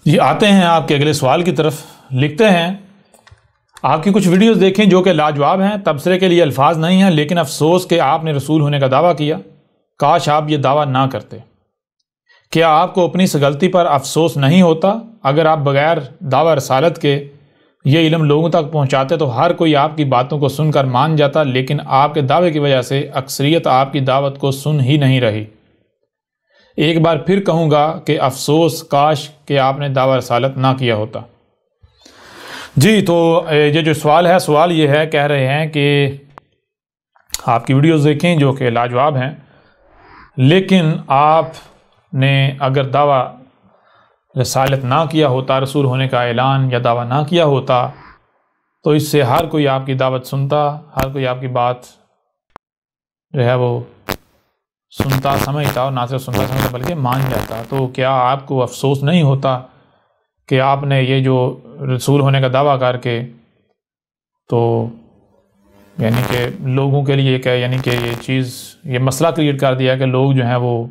جی آتے ہیں آپ کے اگلے سوال کی طرف۔ لکھتے ہیں آپ کی کچھ ویڈیوز دیکھیں جو کہ لاجواب ہیں، تبصرے کے لیے الفاظ نہیں ہیں، لیکن افسوس کہ آپ نے رسول ہونے کا دعویٰ کیا، کاش آپ یہ دعویٰ نہ کرتے۔ کیا آپ کو اپنی اس غلطی پر افسوس نہیں ہوتا؟ اگر آپ بغیر دعویٰ رسالت کے یہ علم لوگوں تک پہنچاتے تو ہر کوئی آپ کی باتوں کو سن کر مان جاتا، لیکن آپ کے دعوے کی وجہ سے اکثریت آپ کی دعوت کو سن ہی نہیں رہی۔ ایک بار پھر کہوں گا کہ افسوس، کاش کہ آپ نے دعویٰ رسالت نہ کیا ہوتا۔ جی تو یہ جو سوال ہے، سوال یہ ہے، کہہ رہے ہیں کہ آپ کی ویڈیوز دیکھیں جو کہ لاجواب ہیں، لیکن آپ نے اگر دعویٰ رسالت نہ کیا ہوتا، رسول ہونے کا اعلان یا دعویٰ نہ کیا ہوتا، تو اس سے ہر کوئی آپ کی دعوت سنتا، ہر کوئی آپ کی بات جو ہے وہ سنتا، سمجھتا، اور نہ صرف سنتا سمجھتا بلکہ مان جاتا۔ تو کیا آپ کو افسوس نہیں ہوتا کہ آپ نے یہ جو رسول ہونے کا دعویٰ کر کے تو یعنی کہ لوگوں کے لیے یعنی کہ یہ چیز، یہ مسئلہ کریٹ کر دیا کہ لوگ جو ہیں وہ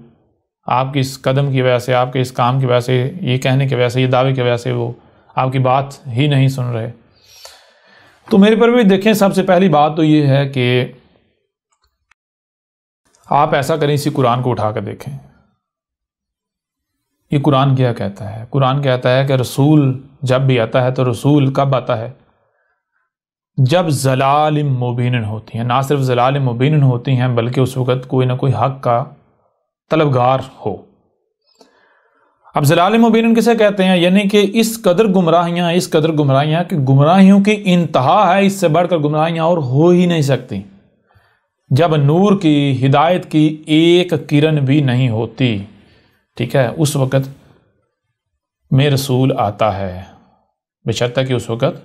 آپ کی اس قدم کی وجہ سے، آپ کے اس کام کی وجہ سے، یہ کہنے کی وجہ سے، یہ دعوے کی وجہ سے وہ آپ کی بات ہی نہیں سن رہے؟ تو میرے پر بھی دیکھیں، سب سے پہلی بات تو یہ ہے کہ آپ ایسا کریں، اسی قرآن کو اٹھا کر دیکھیں۔ یہ قرآن کیا کہتا ہے؟ قرآن کہتا ہے کہ رسول جب بھی آتا ہے تو رسول کب آتا ہے؟ جب ضلال مبین ہوتی ہیں، نہ صرف ضلال مبین ہوتی ہیں بلکہ اس وقت کوئی نہ کوئی حق کا طلبگار ہو۔ اب ضلال مبین کسے کہتے ہیں؟ یعنی کہ اس قدر گمراہیاں کہ گمراہیوں کی انتہا ہے، اس سے بڑھ کر گمراہیاں اور ہو ہی نہیں سکتی۔ جب نور کی، ہدایت کی ایک کرن بھی نہیں ہوتی، ٹھیک ہے، اس وقت میں رسول آتا ہے، بشرطہ کہ اس وقت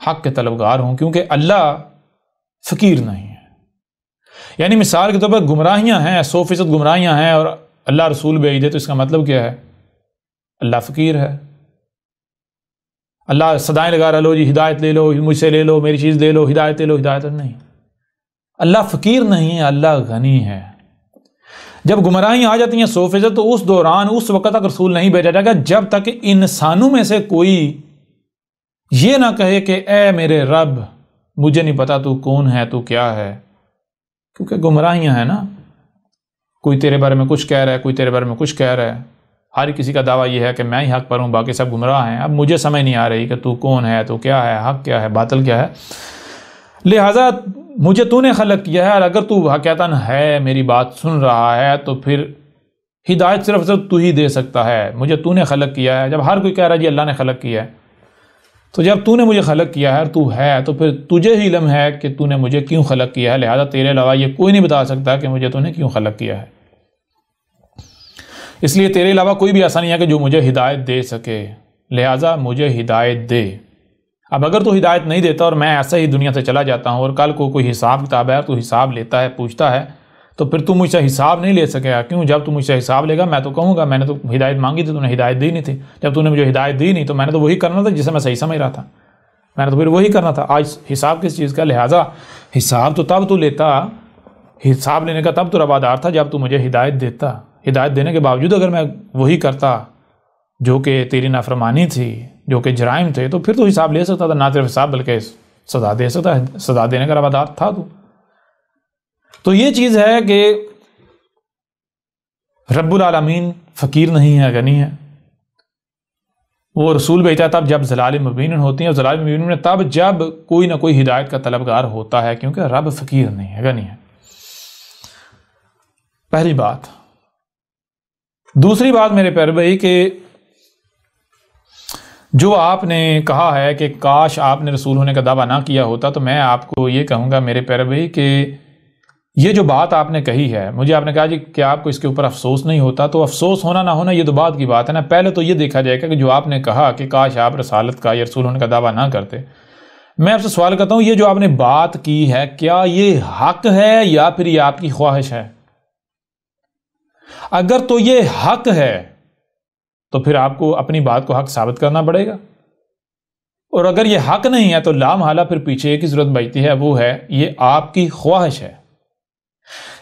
حق کے طلبگار ہوں، کیونکہ اللہ فقیر نہیں ہے۔ یعنی مثال کے طور پر گمراہیاں ہیں، 100% گمراہیاں ہیں، اور اللہ رسول بھیج دے تو اس کا مطلب کیا ہے؟ اللہ فقیر ہے۔ اللہ صدائیں لگا رہا، لو جی ہدایت لے لو، مجھ سے لے لو، میری چیز لے لو، ہدایت لے لو، ہدایت نہیں۔ اللہ فقیر نہیں ہے، اللہ غنی ہے۔ جب گمراہیاں آ جاتی ہیں 100%، تو اس دوران، اس وقت تک رسول نہیں بھیجا جائے گا جب تک انسانوں میں سے کوئی یہ نہ کہے کہ اے میرے رب، مجھے نہیں پتا تو کون ہے، تو کیا ہے، کیونکہ گمراہیاں ہیں نا۔ کوئی تیرے بارے میں کچھ کہہ رہا ہے، کوئی تیرے بارے میں کچھ کہہ رہا ہے، ہر کسی کا دعویٰ یہ ہے کہ میں ہی حق پر ہوں، باقی سب گمراہ ہیں۔ اب مجھے سمجھ نہیں آ رہی کہ تو کون ہے، تو کیا ہے، حق کیا ہے، باطل کیا ہے، لہٰذا مجھے تو نے خلق کیا ہے، اور اگر تو حقیقتاً ہے، میری بات سن رہا ہے، تو پھر ہدایت صرف تو ہی دے سکتا ہے۔ مجھے تو نے خلق کیا ہے۔ جب ہر کوئی کہہ رہا ہے جی اللہ نے خلق کیا ہے، تو جب تو نے مجھے خلق کیا ہے اور تو ہے، تو پھر تجھے ہی علم ہے کہ تو نے مجھے کیوں خلق کیا ہے، لہذا تیرے علاوہ یہ کوئی نہیں بتا سکتا کہ مجھے تو نے کیوں خلق کیا ہے۔ اس لیے تیرے علاوہ کوئی بھی ایسا نہیں ہے کہ جو مجھے ہدایت دے سکے، لہذا مجھے ہدایت دے۔ اب اگر تو ہدایت نہیں دیتا اور میں ایسا ہی دنیا سے چلا جاتا ہوں، اور کل کو کوئی حساب کتاب ہے، تو حساب لیتا ہے، پوچھتا ہے، تو پھر تو مجھ سے حساب نہیں لے سکے گا۔ کیوں؟ جب تو مجھ سے حساب لے گا میں تو کہوں گا میں نے تو ہدایت مانگی تھی، تو نے ہدایت دی نہیں تھی۔ جب تو نے مجھے ہدایت دی نہیں تو میں نے تو وہی کرنا تھا جسے میں صحیح سمجھ رہا تھا، میں نے تو پھر وہی کرنا تھا۔ آج حساب کس چیز کا؟ لہٰذا حساب تو تب تو لیتا، حساب لینے کا تب تو روادار تھا جب تو مجھے ہدایت دیتا۔ ہدایت دینے کے باوجود اگر میں وہی کرتا جو کہ تیری نافرمانی تھی، جو کہ جرائم تھے، تو پھر تو حساب لے سکتا تھا، نہ صرف حساب بلکہ سزا دے سکتا ہے، سزا دینے کا روادار تھا تو یہ چیز ہے کہ رب العالمین فقیر نہیں ہے، غنی ہے۔ وہ رسول بھیجتا ہے تب جب ضلال مبین ہوتی ہیں، اور ضلال مبین میں تب جب کوئی نہ کوئی ہدایت کا طلبگار ہوتا ہے، کیونکہ رب فقیر نہیں ہے، غنی ہے۔ پہلی بات۔ دوسری بات میرے پیارے بھائی کہ جو آپ نے کہا ہے کہ کاش آپ نے رسول ہونے کا دعویٰ نہ کیا ہوتا، تو میں آپ کو یہ کہوں گا میرے پیارے بھائی کہ یہ جو بات آپ نے کہی ہے، مجھے آپ نے کہا جی کہ آپ کو اس کے اوپر افسوس نہیں ہوتا، تو افسوس ہونا نہ ہونا یہ دو بات کی بات ہے نا۔ پہلے تو یہ دیکھا جائے گا کہ جو آپ نے کہا کہ کاش آپ رسالت کا یا رسول ہونے کا دعویٰ نہ کرتے، میں آپ سے سوال کرتا ہوں، یہ جو آپ نے بات کی ہے کیا یہ حق ہے یا پھر یہ آپ کی خواہش ہے؟ اگر تو یہ حق ہے تو پھر آپ کو اپنی بات کو حق ثابت کرنا پڑے گا، اور اگر یہ حق نہیں ہے تو لا محالہ پھر پیچھے ایک ہی صورت بچتی ہے، وہ ہے یہ آپ کی خواہش ہے۔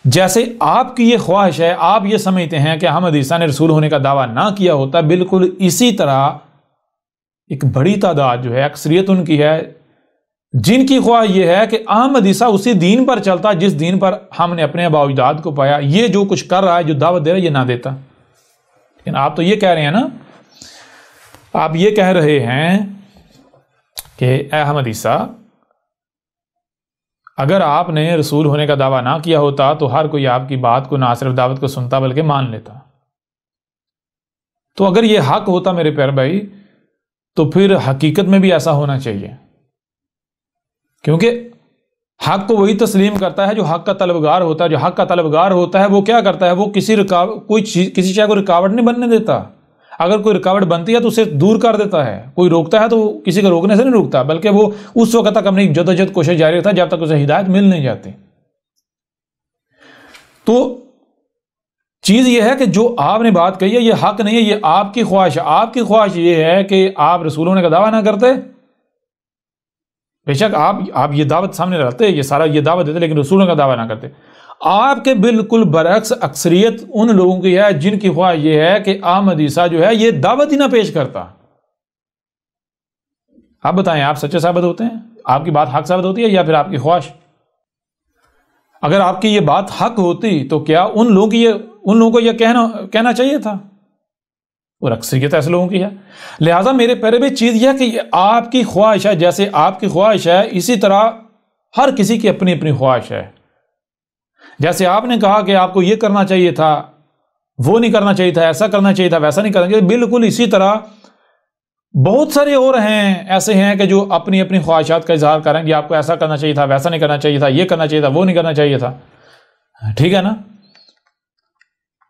جیسے آپ کی یہ خواہش ہے، آپ یہ سمجھتے ہیں کہ احمد عیسیٰ نے رسول ہونے کا دعویٰ نہ کیا ہوتا، بالکل اسی طرح ایک بڑی تعداد جو ہے، اکثریت ان کی ہے، جن کی خواہش یہ ہے کہ احمد عیسیٰ اسی دین پر چلتا جس دین پر ہم نے اپنے آباء و اجداد کو پایا، یہ جو کچھ کر رہا ہے، جو دعوت دے رہا ہے، یہ نہ دیتا۔ لیکن آپ تو یہ کہہ رہے ہیں نا، آپ یہ کہہ رہے ہیں کہ اے احمد عیسیٰ، اگر آپ نے رسول ہونے کا دعویٰ نہ کیا ہوتا تو ہر کوئی آپ کی بات کو نہ صرف دعوت کو سنتا بلکہ مان لیتا۔ تو اگر یہ حق ہوتا میرے پیارے بھائی، تو پھر حقیقت میں بھی ایسا ہونا چاہیے، کیونکہ حق کو وہی تسلیم کرتا ہے جو حق کا طلبگار ہوتا ہے۔ جو حق کا طلبگار ہوتا ہے وہ کیا کرتا ہے؟ وہ کسی شے کو رکاوٹ نہیں بننے دیتا۔ اگر کوئی رکاوٹ بنتی ہے تو اسے دور کر دیتا ہے۔ کوئی روکتا ہے تو کسی کو روکنے سے نہیں روکتا، بلکہ وہ اس وقت تک اپنی جدوجہد کوشش جاری رکھتا ہے جب تک اسے ہدایت مل نہیں جاتی۔ تو چیز یہ ہے کہ جو آپ نے بات کہی ہے یہ حق نہیں ہے، یہ آپ کی خواہش ہے۔ آپ کی خواہش یہ ہے کہ آپ رسول ہونے کا دعویٰ نہ کرتے۔ بے شک آپ یہ دعوت سامنے رکھتے، یہ سارا یہ دعوت دیتے، لیکن رسولوں کا دعویٰ نہ کرتے۔ آپ کے بالکل برعکس اکثریت ان لوگوں کی ہے جن کی خواہش یہ ہے کہ احمد عیسیٰ جو ہے یہ دعوت ہی نہ پیش کرتا۔ آپ بتائیں، آپ سچے ثابت ہوتے ہیں؟ آپ کی بات حق ثابت ہوتی ہے یا پھر آپ کی خواہش؟ اگر آپ کی یہ بات حق ہوتی تو کیا ان لوگوں کو یہ کہنا چاہیے تھا؟ اور اکثریت ایسے لوگوں کی ہے۔ لہٰذا میرے پیارے بھی چیز یہ ہے کہ یہ آپ کی خواہش ہے، جیسے آپ کی خواہش ہے اسی طرح ہر کسی کی اپنی اپنی خواہش ہے۔ جیسے آپ نے کہا کہ آپ کو یہ کرنا چاہیے تھا، وہ نہیں کرنا چاہیے تھا، ایسا کرنا چاہیے تھا، ویسا نہیں کرنا چاہیے، بالکل اسی طرح بہت سارے اور ایسے ہیں کہ جو اپنی اپنی خواہشات کا اظہار کریں گے، آپ کو ایسا کرنا چاہیے تھا، ویسا نہیں کرنا چاہیے تھا، یہ کرنا چاہیے تھا، وہ نہیں کرنا چاہیے تھا۔ ٹھیک ہے نا؟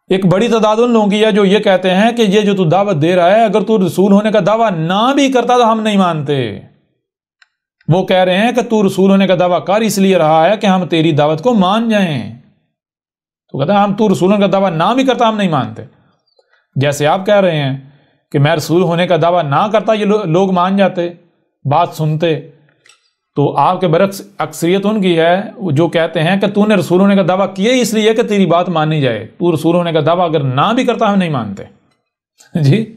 ایک بڑی تعداد ان لوگوں کی ہے جو یہ کہتے ہیں کہ یہ جو تو دعوت دے رہا ہے، اگر تو رسول ہونے کا دعویٰ نہ بھی کرتا تو ہم نہیں مانتے۔ وہ کہہ رہے ہیں کہ تو رسول ہونے کا دعویٰ کر اس لیے رہا ہے کہ ہم تیری دعوت کو مان جائیں۔ تو کہتا ہے ہم تو رسول ہونے کا دعویٰ نہ بھی کرتا ہم نہیں مانتے۔ جیسے آپ کہہ رہے ہیں کہ میں رسول ہونے کا دعویٰ نہ کرتا یہ لوگ مان جاتے، بات سنتے، تو آپ کے برعکس اکثریت ان کی ہے جو کہتے ہیں کہ تو نے رسول ہونے کا دعویٰ کیا اس لیے کہ تیری بات مانی جائے، تو رسول ہونے کا دعویٰ اگر نہ بھی کرتا ہم نہیں مانتے۔ جی،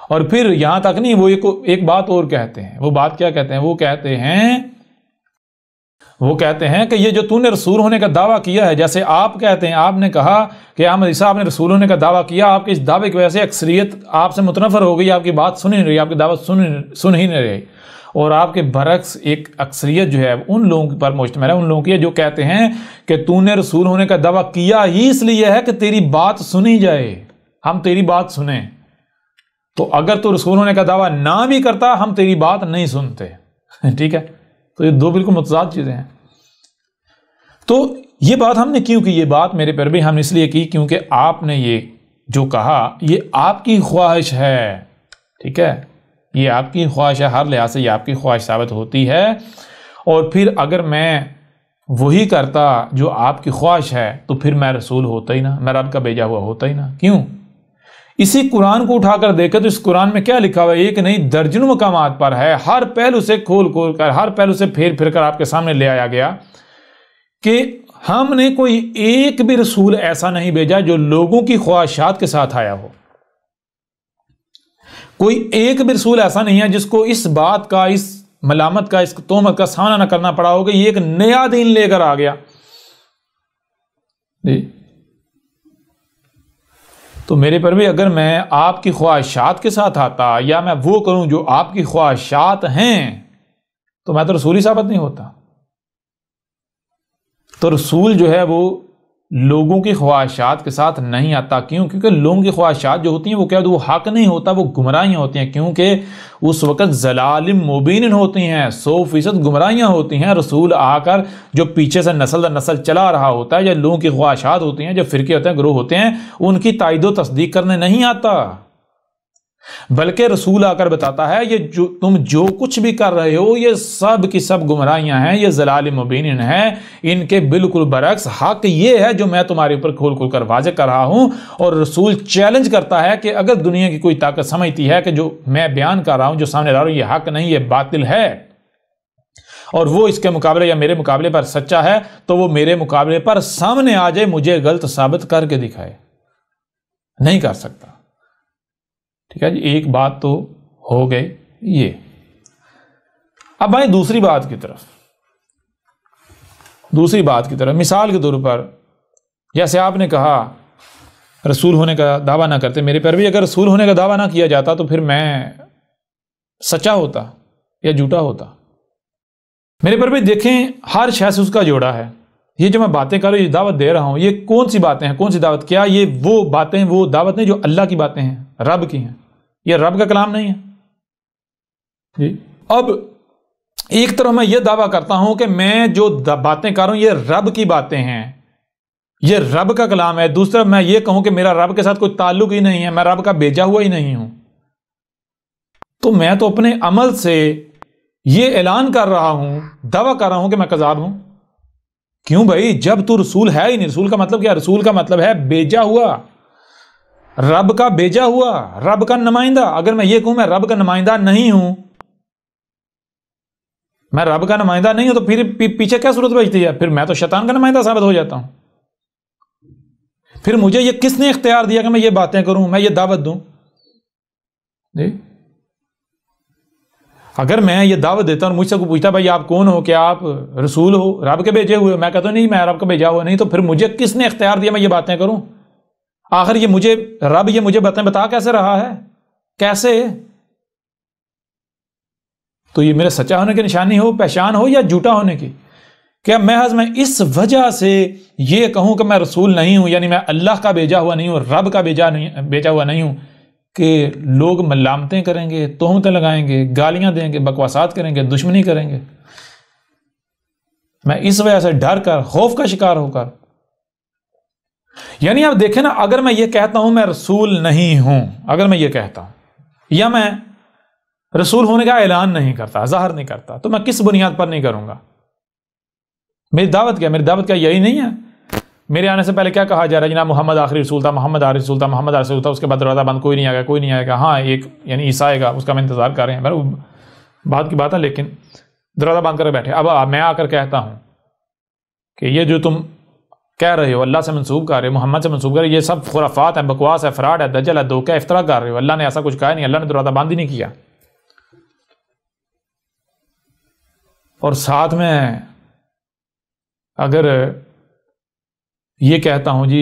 اور پھر یہاں تک نہیں، وہ ایک بات اور کہتے ہیں۔ وہ بات کیا کہتے ہیں؟ وہ کہتے ہیں کہ یہ جو تو نے رسول ہونے کا دعویٰ کیا ہے، جیسے آپ کہتے ہیں، آپ نے کہا کہ احمد عیسیٰ آپ نے رسول ہونے کا دعویٰ کیا، آپ کے اس دعوے کی وجہ سے اکثریت آپ سے متنفر ہو گئی، آپ کی بات سن ہی نہیں رہی، آپ کی دعوت سن ہی نہیں رہی۔ اور آپ کے برعکس ایک اکثریت جو ہے ان لوگوں پر مشتمل ہے، ان لوگوں کی ہے جو کہتے ہیں کہ تو نے رسول ہونے کا دعویٰ کیا ہی اس لیے ہے کہ تیری بات سنی جائے، ہم تیری بات سنیں۔ تو اگر تو رسول ہونے کا دعویٰ نہ بھی کرتا ہم تیری بات نہیں سنتے۔ ٹھیک ہے؟ تو یہ دو بالکل متضاد چیزیں ہیں۔ تو یہ بات ہم نے کیوں کی؟ یہ بات میرے پیارے بھائی ہم نے اس لیے کی کیونکہ آپ نے یہ جو کہا یہ آپ کی خواہش ہے۔ ٹھیک ہے؟ یہ آپ کی خواہش ہے، ہر لحاظ سے یہ آپ کی خواہش ثابت ہوتی ہے۔ اور پھر اگر میں وہی کرتا جو آپ کی خواہش ہے تو پھر میں رسول ہوتا ہی نہ، میں رب کا بھیجا ہوا ہوتا ہی نہ۔ کیوں؟ اسی قرآن کو اٹھا کر دیکھیں تو اس قرآن میں کیا لکھا ہوا ہے؟ ایک نہیں درجنوں مقامات پر ہے، ہر پہلو سے کھول کر، ہر پہلو سے پھیر کر آپ کے سامنے لے آیا گیا کہ ہم نے کوئی ایک بھی رسول ایسا نہیں بھیجا جو لوگوں کی خواہشات کے ساتھ آیا ہو۔ کوئی ایک بھی رسول ایسا نہیں ہے جس کو اس بات کا، اس ملامت کا، اس تہمت کا سامنا نہ کرنا پڑا ہو کہ یہ ایک نیا دین لے کر آ گیا۔ جی، تو میرے پر بھی اگر میں آپ کی خواہشات کے ساتھ آتا یا میں وہ کروں جو آپ کی خواہشات ہیں تو میں تو رسول ہی ثابت نہیں ہوتا۔ تو رسول جو ہے وہ لوگوں کی خواہشات کے ساتھ نہیں آتا۔ کیوں؟ کیونکہ لوگوں کی خواہشات جو ہوتی ہیں وہ کیا، وہ حق نہیں ہوتا، وہ گمراہیاں ہوتی ہیں، کیونکہ اس وقت ضلال مبین ہوتی ہیں، 100% گمراہیاں ہوتی ہیں۔ رسول آ کر جو پیچھے سے نسل در نسل چلا رہا ہوتا ہے، یا لوگوں کی خواہشات ہوتی ہیں، جو فرقے ہوتے ہیں، گروہ ہوتے ہیں، ان کی تائید و تصدیق کرنے نہیں آتا، بلکہ رسول آ کر بتاتا ہے یہ تم جو کچھ بھی کر رہے ہو یہ سب کی سب گمراہیاں ہیں، یہ ضلال مبین ہیں، ان کے بالکل برعکس حق یہ ہے جو میں تمہارے اوپر کھول کر واضح کر رہا ہوں۔ اور رسول چیلنج کرتا ہے کہ اگر دنیا کی کوئی طاقت سمجھتی ہے کہ جو میں بیان کر رہا ہوں، جو سامنے لا رہا ہوں، یہ حق نہیں، یہ باطل ہے، اور وہ اس کے مقابلے یا میرے مقابلے پر سچا ہے تو وہ میرے مقابلے پر سامنے آ جائے، مجھے غلط ثابت کر کے دکھائے، نہیں کر سکتا۔ ٹھیک ہے جی، ایک بات تو ہو گئی یہ۔ اب آئیں دوسری بات کی طرف، مثال کے طور پر جیسے آپ نے کہا رسول ہونے کا دعویٰ نہ کرتے، میرے پر بھی اگر رسول ہونے کا دعویٰ نہ کیا جاتا تو پھر میں سچا ہوتا یا جھوٹا ہوتا؟ میرے پر بھی دیکھیں ہر شے سے اس کا جوڑا ہے۔ یہ جو میں باتیں کر رہا ہوں، یہ دعوت دے رہا ہوں، یہ کون سی باتیں ہیں، کون سی دعوت؟ کیا یہ وہ باتیں، وہ دعوت نہیں جو اللہ کی باتیں ہیں، رب کی ہیں؟ یہ رب کا کلام نہیں ہے جی۔ اب ایک طرف میں یہ دعویٰ کرتا ہوں کہ میں جو باتیں کر رہا ہوں یہ رب کی باتیں ہیں، یہ رب کا کلام ہے، دوسری طرف میں یہ کہوں کہ میرا رب کے ساتھ کوئی تعلق ہی نہیں ہے، میں رب کا بھیجا ہوا ہی نہیں ہوں، تو میں تو اپنے عمل سے یہ اعلان کر رہا ہوں، دعویٰ کر رہا ہوں کہ میں کذاب ہوں۔ کیوں بھائی؟ جب تو رسول ہے ہی نہیں۔ رسول کا مطلب کیا؟ رسول کا مطلب ہے بھیجا ہوا، رب کا بھیجا ہوا، رب کا نمائندہ۔ اگر میں یہ کہوں میں رب کا نمائندہ نہیں ہوں، میں رب کا نمائندہ نہیں ہوں، تو پھر پیچھے کیا صورت بچتی ہے؟ پھر میں تو شیطان کا نمائندہ ثابت ہو جاتا ہوں۔ پھر مجھے یہ کس نے اختیار دیا کہ میں یہ باتیں کروں، میں یہ دعوت دوں؟ جی، اگر میں یہ دعوت دیتا ہوں، مجھ سے کوئی پوچھتا بھائی آپ کون ہو، کیا آپ رسول ہو، رب کے بھیجے ہوئے؟ میں کہتا ہوں نہیں، میں رب کا بھیجا ہوا نہیں، تو پھر مجھے کس نے اختیار دیا میں یہ باتیں کروں؟ آخر یہ مجھے باتیں بتا کیسے رہا ہے، کیسے؟ تو یہ میرے سچا ہونے کی نشانی ہو، پہچان ہو، یا جھوٹا ہونے کی؟ کیا محض میں اس وجہ سے یہ کہوں کہ میں رسول نہیں ہوں، یعنی میں اللہ کا بھیجا ہوا نہیں ہوں، رب کا بھیجا ہوا نہیں ہوں، کہ لوگ ملامتیں کریں گے، تہمتیں لگائیں گے، گالیاں دیں گے، بکواسات کریں گے، دشمنی کریں گے؟ میں اس وجہ سے ڈر کر، خوف کا شکار ہو کر، یعنی آپ دیکھیں نا، اگر میں یہ کہتا ہوں میں رسول نہیں ہوں، اگر میں یہ کہتا ہوں یا میں رسول ہونے کا اعلان نہیں کرتا، ظاہر نہیں کرتا، تو میں کس بنیاد پر نہیں کروں گا؟ میری دعوت کیا؟ میری دعوت کیا یہی نہیں ہے؟ میرے آنے سے پہلے کیا کہا جا رہا ہے؟ جناب محمد آخری رسول تھا، محمد آخری رسول تھا، محمد آخری رسول تھا، اس کے بعد دروازہ بند، کوئی نہیں آئے گا، کوئی نہیں آئے گا۔ ہاں ایک یعنی عیسیٰ آئے گا، اس کا میں انتظار کر رہے ہیں، بات کی بات ہے، لیکن دروازہ بند کر بیٹھے۔ اب میں آ کر کہتا ہوں کہ یہ جو تم کہہ رہے ہو اللہ سے منسوب کر رہے ہو، محمد سے منسوب کر رہے ہو، یہ سب خرافات ہیں، بکواس ہے، فراڈ ہے، دجل ہے، دھوکہ، افطرا کر رہے ہو، اللہ نے ایسا کچھ کہا نہیں، اللہ نے دروازہ بند ہی نہیں کیا۔ اور ساتھ میں اگر یہ کہتا ہوں جی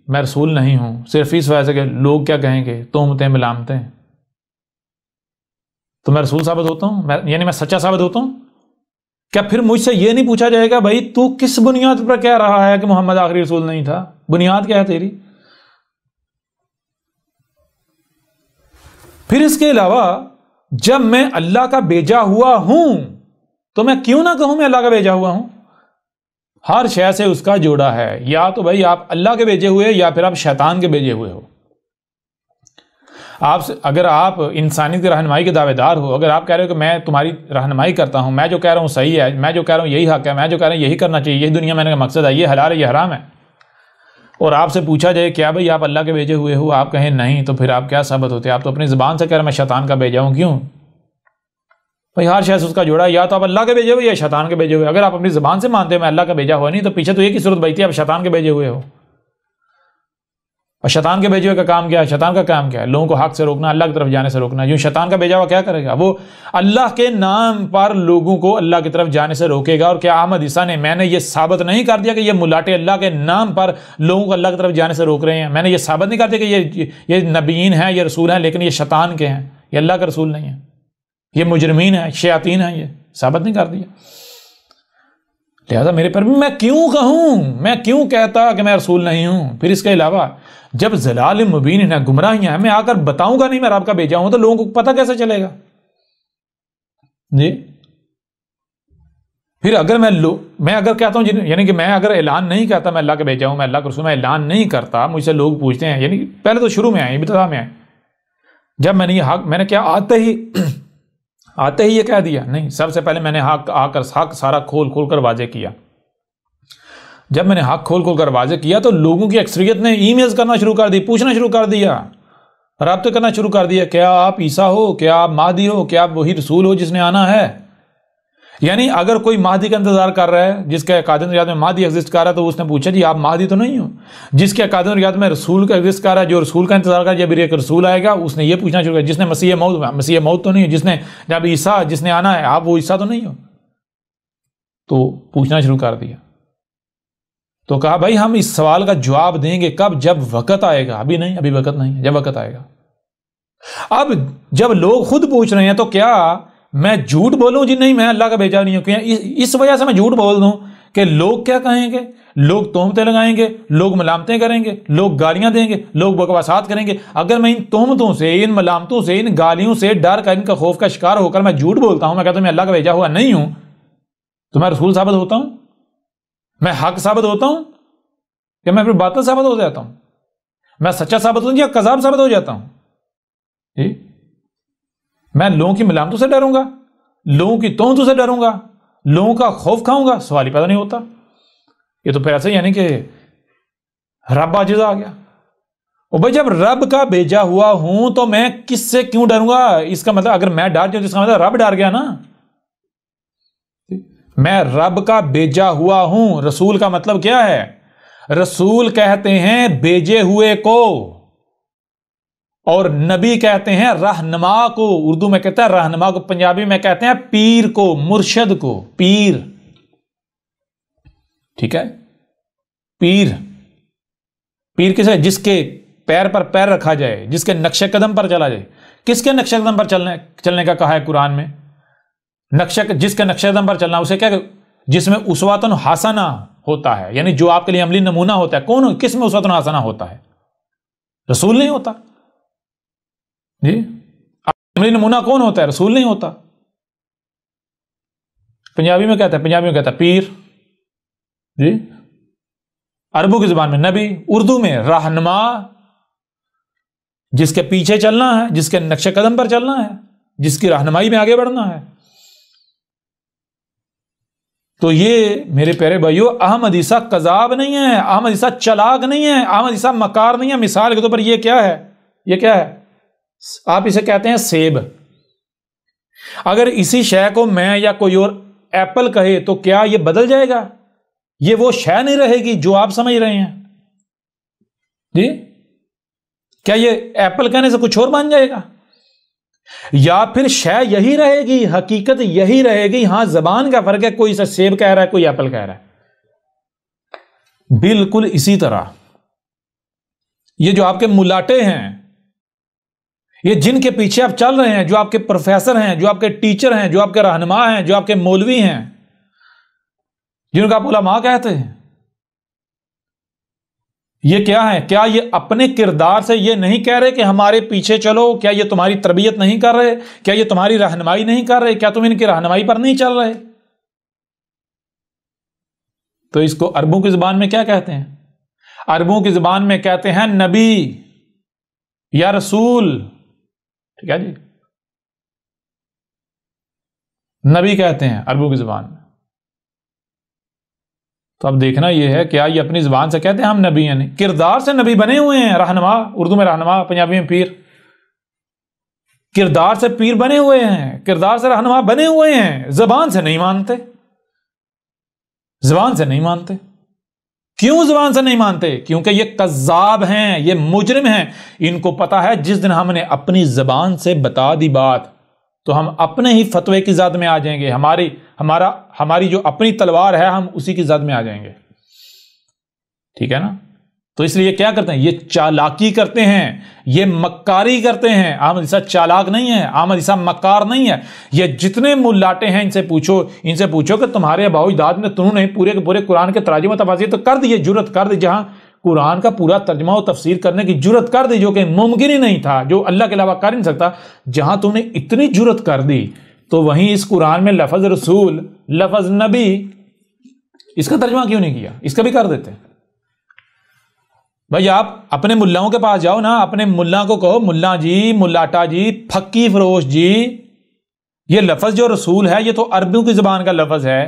میں رسول نہیں ہوں صرف اس وجہ سے کہ لوگ کیا کہیں گے، تہمتیں ملامتیں، تو میں رسول ثابت ہوتا ہوں، یعنی میں سچا ثابت ہوتا ہوں؟ کیا پھر مجھ سے یہ نہیں پوچھا جائے گا بھائی تو کس بنیاد پر کہہ رہا ہے کہ محمد آخری رسول نہیں تھا؟ بنیاد کیا ہے تیری؟ پھر اس کے علاوہ جب میں اللہ کا بھیجا ہوا ہوں تو میں کیوں نہ کہوں میں اللہ کا بھیجا ہوا ہوں؟ ہر شے سے اس کا جوڑا ہے، یا تو بھائی آپ اللہ کے بھیجے ہوئے یا پھر آپ شیطان کے بھیجے ہوئے ہو۔ اگر آپ انسانیت کی رہنمائی کے دعوے دار ہو، اگر آپ کہہ رہے ہو کہ میں تمہاری رہنمائی کرتا ہوں، میں جو کہہ رہا ہوں صحیح ہے، میں جو کہہ رہا ہوں یہی حق ہے، میں جو کہہ رہا ہوں یہی کرنا چاہیے، یہی دنیا میں نے مقصد ہے، یہ حلال ہے، یہ حرام ہے، اور آپ سے پوچھا جائے کیا بھائی آپ اللہ کے بھیجے ہوئے ہو، آپ کہیں نہیں، تو پھر آپ کیا ثابت ہوتے؟ آپ تو اپنی زبان سے کہہ رہے ہیں میں شیطان کا بھیجا ہوں۔ کیوں بھائی؟ ہر شخص اس کا جوڑا ہے، یا تو آپ اللہ کے بھیجے ہوئے یا شیطان کے بھیجے ہوئے۔ اگر آپ اپنی زبان سے مانتے ہیں میں اللہ کا بھیجا ہوا نہیں، تو پیچھے تو ایک ہی صورت بچتی ہے، آپ شیطان کے بھیجے ہوئے ہو۔ اور شیطان کے بھیجے ہوئے کا کام کیا ہے؟ شیطان کا کام کیا ہے؟ لوگوں کو حق سے روکنا، اللہ کی طرف جانے سے روکنا۔ یوں شیطان کا بھیجا ہوا کیا کرے گا؟ وہ اللہ کے نام پر لوگوں کو اللہ کی طرف جانے سے روکے گا۔ اور کیا احمد عیسیٰ نے میں نے یہ ثابت نہیں کر دیا کہ یہ ملاٹے اللہ کے نام پر لوگوں کو اللہ کی طرف جانے سے روک رہے ہیں؟ میں نے یہ ثابت نہیں کر دیا کہ یہ نبیین ہیں، یہ رسول ہیں، لیکن یہ شیطان کے ہیں، یہ اللہ کا رسول نہیں ہے، یہ مجرمین ہیں، شیاطین ہیں، یہ ثابت نہیں کر دیا؟ لہذا میرے پر بھی میں کیوں کہوں، میں کیوں کہتا کہ میں رسول نہیں ہوں؟ پھر اس کے علاوہ جب ضلال مبین ہے، گمراہیاں ہیں، میں آ کر بتاؤں گا نہیں میں رب کا بھیجا ہوں تو لوگوں کو پتہ کیسے چلے گا؟ جی پھر اگر میں اگر کہتا ہوں یعنی کہ میں اگر اعلان نہیں کرتا میں اللہ کا بھیجا ہوں، میں اللہ کا رسول، میں اعلان نہیں کرتا، مجھ سے لوگ پوچھتے ہیں، یعنی پہلے تو شروع میں آئے، ابتدا میں آئے، جب میں نے یہ حق، میں نے کیا آتے ہی یہ کہہ دیا؟ نہیں، سب سے پہلے میں نے حق سارا کھول کر واضح کیا۔ جب میں نے حق کھول کر واضح کیا تو لوگوں کی اکثریت نے ای میلز کرنا شروع کر دی، پوچھنا شروع کر دیا، رابطے کرنا شروع کر دیا، کیا آپ عیسیٰ ہو، کیا آپ مہدی ہو، کیا آپ وہی رسول ہو جس نے آنا ہے؟ یعنی اگر کوئی مہدی کا انتظار کر رہا ہے، جس کے عقائد و نظریات میں مہدی ایگزسٹ کر رہا ہے، تو اس نے پوچھا جی آپ مہدی تو نہیں ہو؟ جس کے عقائد و نظریات میں رسول کا ایگزسٹ کر رہا ہے، جو رسول کا انتظار کر رہا ہے جب ایک رسول آئے گا، اس نے یہ پوچھنا شروع کیا جس نے مسیح موت تو نہیں ہو، جس نے جب عیسیٰ جس نے آنا ہے آپ وہ عیسیٰ تو نہیں ہو؟ تو پوچھنا شروع کر دیا. تو کہا بھائی ہم اس سوال کا جواب دیں گے کب؟ جب وقت آئے گا. ابھی نہیں، ابھی وقت نہیں ہے، جب وقت آئے گا. اب جب لوگ خود پوچھ رہے ہیں تو کیا میں جھوٹ بولوں جی نہیں میں اللہ کا بھیجا نہیں ہوں؟ کیا اس وجہ سے میں جھوٹ بول دوں کہ لوگ کیا کہیں گے؟ لوگ تہمتیں لگائیں گے، لوگ ملامتیں کریں گے، لوگ گالیاں دیں گے، لوگ بکواسات کریں گے. اگر میں ان تہمتوں سے، ان ملامتوں سے، ان گالیوں سے ڈر کر، ان کا خوف کا شکار ہو کر میں جھوٹ بولتا ہوں، میں کہتا ہوں میں اللہ کا بھیجا ہوا نہیں ہوں، تو میں رسول ثابت ہوتا ہوں؟ میں حق ثابت ہوتا ہوں کہ میں پھر باطل ثابت ہو جاتا ہوں؟ میں سچا ثابت ہوں یا کذاب ثابت ہو جاتا ہوں؟ میں لوگوں کی ملامتوں سے ڈروں گا، لوگوں کی تہمتوں سے ڈروں گا، لوگوں کا خوف کھاؤں گا؟ سوال ہی پیدا نہیں ہوتا. یہ تو پھر ایسے یعنی کہ رب عاجز آ گیا. اور بھائی جب رب کا بھیجا ہوا ہوں تو میں کس سے کیوں ڈروں گا؟ اس کا مطلب اگر میں ڈر جاؤں تو اس کا مطلب رب ڈر گیا نا. میں رب کا بھیجا ہوا ہوں. رسول کا مطلب کیا ہے؟ رسول کہتے ہیں بھیجے ہوئے کو، اور نبی کہتے ہیں رہنما کو. اردو میں کہتا ہے رہنما کو، پنجابی میں کہتے ہیں پیر کو، مرشد کو. پیر، ٹھیک ہے، پیر. پیر کسے؟ جس کے پیر پر پیر رکھا جائے، جس کے نقش قدم پر چلا جائے. کس کے نقش قدم پر چلنے کا کہا ہے قرآن میں؟ جس کے نقش قدم پر چلنا اسے کیا؟ جس میں اسوۃ حسنہ ہوتا ہے، یعنی جو آپ کے لیے عملی نمونہ ہوتا ہے. کون؟ کس میں اسوۃ حسنہ ہوتا ہے؟ رسول نہیں ہوتا جی. عملی نمونہ کون ہوتا ہے؟ رسول نہیں ہوتا. پنجابی میں کہتا ہے پیر جی. عربوں کی زبان میں نبی، اردو میں رہنما، جس کے پیچھے چلنا ہے، جس کے نقش قدم پر چلنا ہے، جس کی رہنمائی میں آگے بڑھنا ہے. تو یہ میرے پیارے بھائیو احمد عیسیٰ کذاب نہیں ہے، احمد عیسیٰ چلاک نہیں ہے، احمد عیسیٰ مکار نہیں ہے. مثال کے طور پر یہ کیا ہے؟ یہ کیا ہے؟ آپ اسے کہتے ہیں سیب. اگر اسی شے کو میں یا کوئی اور ایپل کہے تو کیا یہ بدل جائے گا؟ یہ وہ شے نہیں رہے گی جو آپ سمجھ رہے ہیں جی. کیا یہ ایپل کہنے سے کچھ اور بن جائے گا؟ یا پھر شے یہی رہے گی، حقیقت یہی رہے گی؟ ہاں زبان کا فرق ہے، کوئی اسے سیب کہہ رہا ہے، کوئی ایپل کہہ رہا ہے. بالکل اسی طرح یہ جو آپ کے ملاٹے ہیں، یہ جن کے پیچھے آپ چل رہے ہیں، جو آپ کے پروفیسر ہیں، جو آپ کے ٹیچر ہیں، جو آپ کے رہنما ہیں، جو آپ کے مولوی ہیں، جن کو آپ علماء کہتے ہیں، یہ کیا ہے؟ کیا یہ اپنے کردار سے یہ نہیں کہہ رہے کہ ہمارے پیچھے چلو؟ کیا یہ تمہاری تربیت نہیں کر رہے؟ کیا یہ تمہاری رہنمائی نہیں کر رہے؟ کیا تم ان کی رہنمائی پر نہیں چل رہے؟ تو اس کو عربوں کی زبان میں کیا کہتے ہیں؟ عربوں کی زبان میں کہتے ہیں نبی یا رسول. ٹھیک ہے جی، نبی کہتے ہیں عربوں کی زبان میں. تو اب دیکھنا یہ ہے کیا یہ اپنی زبان سے کہتے ہیں ہم نبی ہیں؟ نہیں، کردار سے نبی بنے ہوئے ہیں. رہنما، اردو میں رہنما، پنجابی میں پیر. کردار سے پیر بنے ہوئے ہیں، کردار سے رہنما بنے ہوئے ہیں، زبان سے نہیں مانتے. زبان سے نہیں مانتے. کیوں زبان سے نہیں مانتے؟ کیونکہ یہ کذاب ہیں، یہ مجرم ہیں. ان کو پتا ہے جس دن ہم نے اپنی زبان سے بتا دی بات تو ہم اپنے ہی فتوے کی زد میں آ جائیں گے. ہماری جو اپنی تلوار ہے ہم اسی کی زد میں آ جائیں گے. ٹھیک ہے نا؟ تو اس لیے کیا کرتے ہیں؟ یہ چالاکی کرتے ہیں، یہ مکاری کرتے ہیں. احمد عیسیٰ چالاک نہیں ہے، احمد عیسیٰ مکار نہیں ہے. یہ جتنے ملاٹے ہیں ان سے پوچھو کہ تمہارے آباء و اجداد نے تنہوں نے پورے کے پورے قرآن کے تراجم و تفاسیر تو کر دیے، جرت کر دی، جہاں قرآن کا پورا ترجمہ و تفسیر کرنے کی جرت کر دی جو کہ ممکن ہی نہیں تھا، جو اللہ کے علاوہ کر نہیں سکتا. جہاں تم نے اتنی جرت کر دی تو وہیں اس قرآن میں لفظ رسول، لفظ نبی، اس کا ترجمہ کیوں نہیں کیا؟ اس کا بھی کر دیتے. بھائی آپ اپنے ملاؤں کے پاس جاؤ نا، اپنے ملا کو کہو ملا جی، ملاٹا جی، پھکی فروش جی، یہ لفظ جو رسول ہے یہ تو عربوں کی زبان کا لفظ ہے.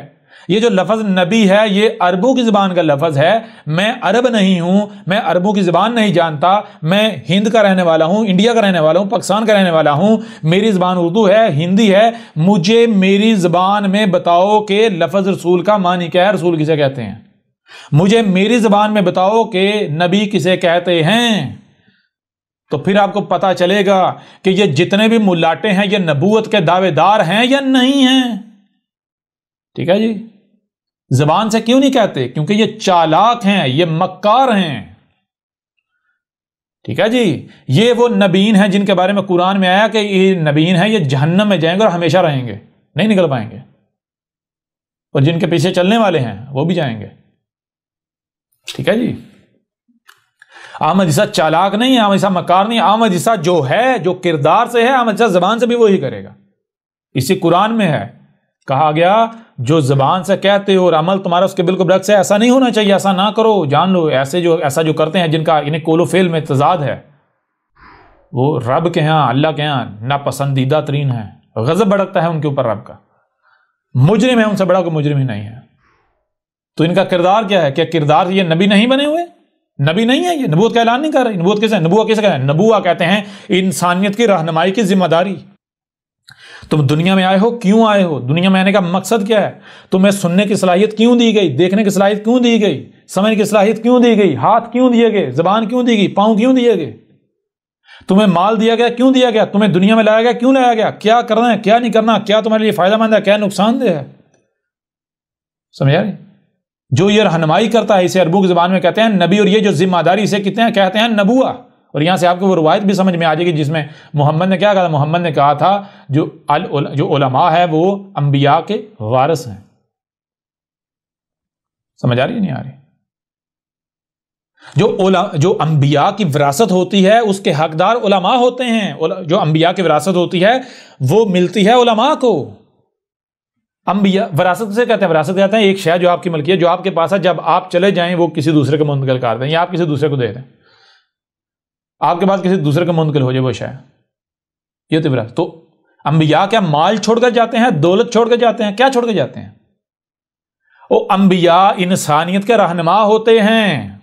یہ جو لفظ نبی ہے یہ عربوں کی زبان کا لفظ ہے. میں عرب نہیں ہوں, میں عربوں کی زبان نہیں جانتا, میں ہند کا رہنے والا ہوں, انڈیا کا رہنے والا ہوں, پاکستان کا رہنے والا ہوں, میری زبان اردو ہے, ہندی ہے. مجھے میری زبان میں بتاؤ کہ لفظ رسول کا معنی کیا ہے, رسول کسے کہتے ہیں. مجھے میری زبان میں بتاؤ کہ نبی کسے کہتے ہیں. تو پھر آپ کو پتا چلے گا کہ یہ جتنے بھی ملاٹے ہیں یہ نبوت کے دعوے دار ہیں یا نہیں ہیں. ٹھیک ہے جی. زبان سے کیوں نہیں کہتے؟ کیونکہ یہ چالاک ہیں, یہ مکار ہیں. ٹھیک ہے جی. یہ وہ نبیین ہیں جن کے بارے میں قرآن میں آیا کہ یہ نبیین ہیں, یہ جہنم میں جائیں گے اور ہمیشہ رہیں گے, نہیں نکل پائیں گے. اور جن کے پیچھے چلنے والے ہیں وہ بھی جائیں گے. ٹھیک ہے جی. احمد عیسیٰ چالاک نہیں ہے, احمد عیسیٰ مکار نہیں ہے. احمد عیسیٰ جو ہے, جو کردار سے ہے, احمد عیسیٰ زبان سے بھی وہی کرے گا. اسی قرآن میں ہے, کہا گیا جو زبان سے کہتے ہو اور عمل تمہارا اس کے بالکل برعکس ہے, ایسا نہیں ہونا چاہیے, ایسا نہ کرو. جان لو ایسا جو کرتے ہیں جن کا انہیں قول و فعل میں تضاد ہے, وہ رب کے ہاں, اللہ کے ہاں ناپسندیدہ ترین ہے. غضب بھڑکتا ہے ان کے اوپر رب کا. مجرم ہے, ان سے بڑا کوئی مجرم ہی نہیں ہے. تو ان کا کردار کیا ہے؟ کیا کردار یہ نبی نہیں بنے ہوئے؟ نبی نہیں ہے یہ, نبوت کا اعلان نہیں کر رہے. نبوت کیسے؟ نبوت کیسے کہتے ہیں؟ نبوت کہتے ہیں انسانیت کی رہنمائی کی ذمہ داری. تم دنیا میں آئے ہو, کیوں آئے ہو؟ دنیا میں آنے کا مقصد کیا ہے؟ تمہیں سننے کی صلاحیت کیوں دی گئی؟ دیکھنے کی صلاحیت کیوں دی گئی؟ سمجھنے کی صلاحیت کیوں دی گئی؟ ہاتھ کیوں دیے گئے؟ زبان کیوں دی گئی؟ پاؤں کیوں دیے گئے؟ تمہیں مال دیا گیا کیوں دیا گیا؟ تمہیں دنیا میں لایا گیا کیوں لایا گیا؟ کیا کرنا ہے, کیا نہیں کرنا, کیا تمہارے لیے فائدہ مند ہے, کیا نقصان دہ ہے؟ سمجھا رہی؟ جو یہ رہنمائی کرتا ہے اسے عربوں کی زبان میں کہتے ہیں نبی, اور یہ جو ذمہ داری اسے کہتے ہیں نبوہ. اور یہاں سے آپ کو وہ روایت بھی سمجھ میں آ جائے گی جس میں محمد نے کیا کہا تھا. محمد نے کہا تھا جو علماء ہے وہ انبیاء کے وارث ہیں. سمجھ آ رہی ہے نہیں آ رہی؟ جو انبیاء کی وراثت ہوتی ہے اس کے حقدار علماء ہوتے ہیں. جو انبیاء کی وراثت ہوتی ہے وہ ملتی ہے علماء کو. انبیاء وراثت سے کہتے ہیں, وراثت کہتے ہیں ایک شے جو آپ کی ملکیت, جو آپ کے پاس ہے, جب آپ چلے جائیں وہ کسی دوسرے کو منتقل کر دیں یا آپ کسی دوسرے کو دے دیں, آپ کے پاس کسی دوسرے کو منتقل ہو جائے وہ شے. یہ تو وراثت. تو انبیاء کیا مال چھوڑ کر جاتے ہیں, دولت چھوڑ کر جاتے ہیں, کیا چھوڑ کر جاتے ہیں؟ وہ انبیاء انسانیت کے رہنما ہوتے ہیں.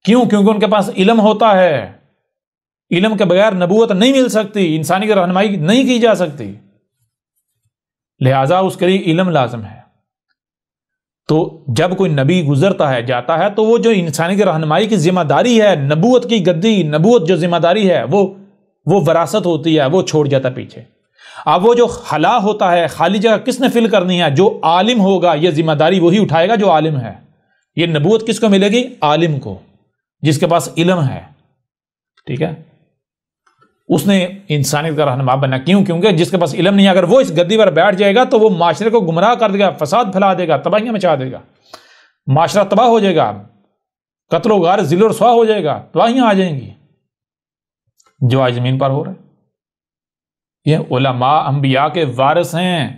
کیوں؟ کیونکہ ان کے پاس علم ہوتا ہے. علم کے بغیر نبوت نہیں مل سکتی, انسانی کی رہنمائی نہیں کی جا سکتی, لہذا اس کے لیے علم لازم ہے. تو جب کوئی نبی گزرتا ہے, جاتا ہے, تو وہ جو انسانی کی رہنمائی کی ذمہ داری ہے, نبوت کی گدی, نبوت جو ذمہ داری ہے وہ وراثت ہوتی ہے, وہ چھوڑ جاتا پیچھے. اب وہ جو خلا ہوتا ہے, خالی جگہ کس نے فل کرنی ہے؟ جو عالم ہوگا, یہ ذمہ داری وہی اٹھائے گا جو عالم ہے. یہ نبوت کس کو ملے گی؟ عالم کو, جس کے پاس علم ہے. ٹھیک ہے, اس نے انسانیت کا رہنما بننا. کیوں؟ کیونکہ جس کے پاس علم نہیں ہے, اگر وہ اس گدی پر بیٹھ جائے گا تو وہ معاشرے کو گمراہ کر دے گا, فساد پھیلا دے گا, تباہیاں مچا دے گا, معاشرہ تباہ ہو جائے گا, قتل و غارت, ذل و رسوا ہو جائے گا, تباہیاں آ جائیں گی جو آج زمین پر ہو رہا ہے. یہ علماء انبیاء کے وارث ہیں.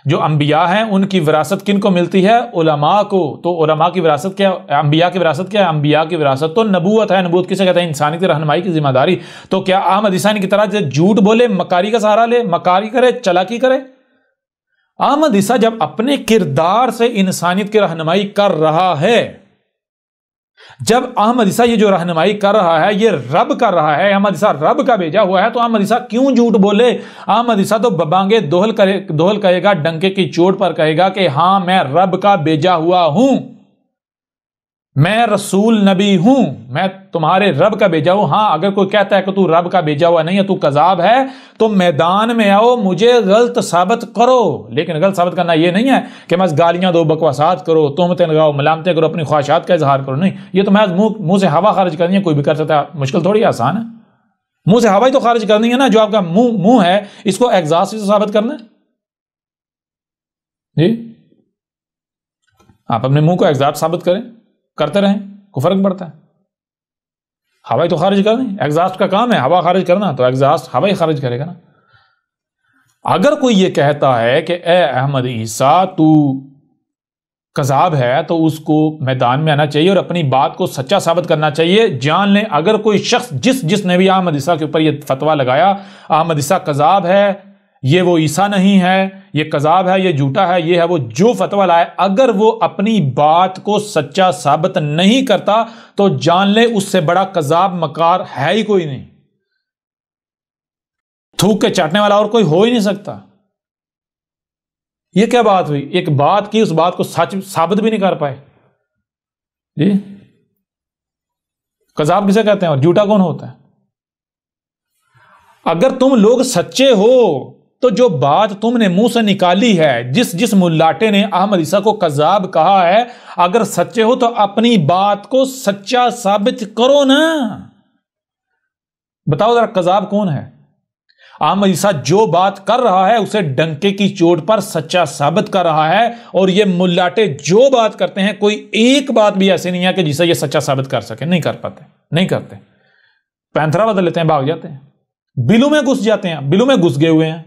جو انبیاء ہیں ان کی وراثت کن کو ملتی ہے؟ علماء کو. تو علماء کی وراثت کیا؟ انبیاء کی وراثت کیا ہے؟ انبیاء کی وراثت تو نبوت ہے. نبوت کسے کہتے ہیں؟ انسانی کی رہنمائی کی ذمہ داری. تو کیا احمد عیسیٰ کی طرح جھوٹ بولے, مکاری کا سہارا لے, مکاری کرے, چلاکی کرے؟ احمد عیسیٰ جب اپنے کردار سے انسانیت کی رہنمائی کر رہا ہے, جب احمد عیسیٰ یہ جو رہنمائی کر رہا ہے یہ رب کر رہا ہے, احمد عیسیٰ رب کا بھیجا ہوا ہے, تو احمد عیسیٰ کیوں جھوٹ بولے؟ احمد عیسیٰ تو ببانگے دوہل کہے گا, ڈنکے کی چوٹ پر کہے گا کہ ہاں میں رب کا بھیجا ہوا ہوں, میں رسول نبی ہوں, میں تمہارے رب کا بھیجا ہوں. ہاں اگر کوئی کہتا ہے کہ تو رب کا بھیجا ہوا نہیں ہے, تو کذاب ہے, تو میدان میں آؤ, مجھے غلط ثابت کرو. لیکن غلط ثابت کرنا یہ نہیں ہے کہ بس گالیاں دو, بکواسات کرو, تہمتیں لگاؤ, ملامتیں کرو, اپنی خواہشات کا اظہار کرو. نہیں, یہ تو محض منہ سے ہوا خارج کرنی ہے, کوئی بھی کر سکتا ہے, مشکل تھوڑی آسان ہے. منہ سے ہوا ہی تو خارج کرنی ہے نا. جو آپ کا منہ ہے اس کو ایگزاسٹ سے ثابت کرنا ہے. جی آپ اپنے منہ کو ایگزاسٹ ثابت کرتے رہیں, کو فرق پڑتا ہے؟ ہوا ہی تو خارج کرنی, ایگزاسٹ کا کام ہے ہوا خارج کرنا, تو ایگزاسٹ ہوا ہی خارج کرے گا نا. اگر کوئی یہ کہتا ہے کہ اے احمد عیسیٰ تو کذاب ہے, تو اس کو میدان میں آنا چاہیے اور اپنی بات کو سچا ثابت کرنا چاہیے. جان لیں اگر کوئی شخص جس نے بھی احمد عیسیٰ کے اوپر یہ فتویٰ لگایا, احمد عیسیٰ کذاب ہے یہ وہ عیسیٰ نہیں ہے، یہ کذاب ہے، یہ جھوٹا ہے، یہ ہے وہ، جو فتویٰ لائے، اگر وہ اپنی بات کو سچا ثابت نہیں کرتا تو جان لے اس سے بڑا کذاب مکار ہے ہی کوئی نہیں، تھوک کے چاٹنے والا اور کوئی ہو ہی نہیں سکتا۔ یہ کیا بات ہوئی؟ ایک بات کی، اس بات کو سچ ثابت بھی نہیں کر پائے جی۔ کذاب کسے کہتے ہیں اور جھوٹا کون ہوتا ہے؟ اگر تم لوگ سچے ہو تو جو بات تم نے منہ سے نکالی ہے، جس ملاٹے نے احمد عیسیٰ کو کذاب کہا ہے، اگر سچے ہو تو اپنی بات کو سچا ثابت کرو نا۔ بتاؤ ذرا کذاب کون ہے؟ احمد عیسیٰ جو بات کر رہا ہے اسے ڈنکے کی چوٹ پر سچا ثابت کر رہا ہے، اور یہ ملاٹے جو بات کرتے ہیں کوئی ایک بات بھی ایسی نہیں ہے کہ جسے یہ سچا ثابت کر سکے، نہیں کر پاتے، نہیں کرتے، پینترا بدل لیتے ہیں، بھاگ جاتے ہیں، بلوں میں گھس جاتے ہیں، بلوں میں گھس گئے ہوئے ہیں۔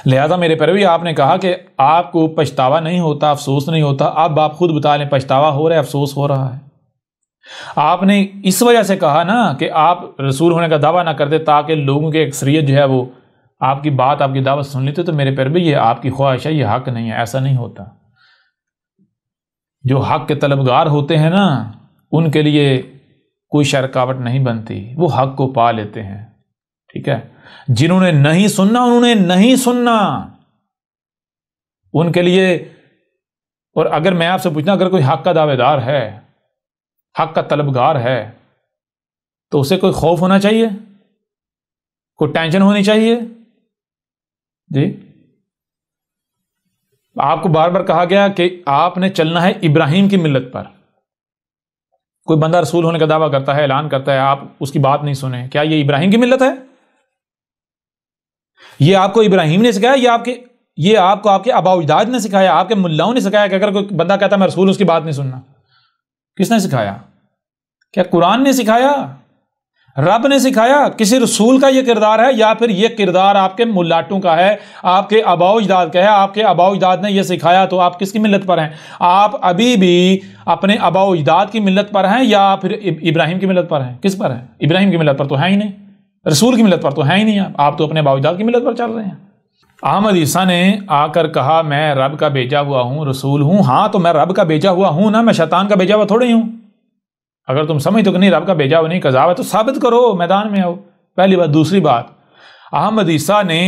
لہذا میرے پیروی، آپ نے کہا کہ آپ کو پچھتاوا نہیں ہوتا، افسوس نہیں ہوتا، اب آپ خود بتا لیں پچھتاوا ہو رہا ہے، افسوس ہو رہا ہے۔ آپ نے اس وجہ سے کہا نا کہ آپ رسول ہونے کا دعویٰ نہ کرتے تاکہ لوگوں کی اکثریت جو ہے وہ آپ کی بات، آپ کی دعوت سن لیتے، تو میرے پیروی یہ آپ کی خواہش ہے، یہ حق نہیں ہے، ایسا نہیں ہوتا۔ جو حق کے طلبگار ہوتے ہیں نا، ان کے لیے کوئی شرکاوٹ نہیں بنتی، وہ حق کو پا لیتے ہیں، ٹھیک ہے۔ جنہوں نے نہیں سننا انہوں نے نہیں سننا، ان کے لیے۔ اور اگر میں آپ سے پوچھنا، اگر کوئی حق کا دعوے دار ہے، حق کا طلبگار ہے، تو اسے کوئی خوف ہونا چاہیے، کوئی ٹینشن ہونی چاہیے جی۔ آپ کو بار بار کہا گیا کہ آپ نے چلنا ہے ابراہیم کی ملت پر۔ کوئی بندہ رسول ہونے کا دعویٰ کرتا ہے، اعلان کرتا ہے، آپ اس کی بات نہیں سنیں، کیا یہ ابراہیم کی ملت ہے؟ یہ آپ کو ابراہیم نے سکھایا، یہ آپ کو آپ کے آباء و اجداد نے سکھایا، آپ کے ملاؤں نے سکھایا کہ اگر کوئی بندہ کہتا ہے میں رسول، اس کی بات نہیں سننا؟ کس نے سکھایا؟ کیا قرآن نے سکھایا؟ رب نے سکھایا؟ کسی رسول کا یہ کردار ہے، یا پھر یہ کردار آپ کے ملاٹوں کا ہے، آپ کے آباء و اجداد کا ہے؟ آپ کے آباء و اجداد نے یہ سکھایا، تو آپ کس کی ملت پر ہیں؟ آپ ابھی بھی اپنے آباء و اجداد کی ملت پر ہیں یا پھر ابراہیم کی ملت پر ہیں؟ کس پر ہیں؟ ابراہیم کی ملت پر تو ہیں ہی نہیں، رسول کی ملت پر تو ہیں ہی نہیں، آپ تو اپنے آباء و اجداد کی ملت پر چل رہے ہیں۔ احمد عیسیٰ نے آ کر کہا میں رب کا بھیجا ہوا ہوں، رسول ہوں۔ ہاں تو میں رب کا بھیجا ہوا ہوں نا، میں شیطان کا بھیجا ہوا تھوڑے ہی ہوں۔ اگر تم سمجھتے ہو کہ نہیں رب کا بھیجا ہوا نہیں، کذاب ہے، تو ثابت کرو، میدان میں آؤ، پہلی بات۔ دوسری بات، احمد عیسیٰ نے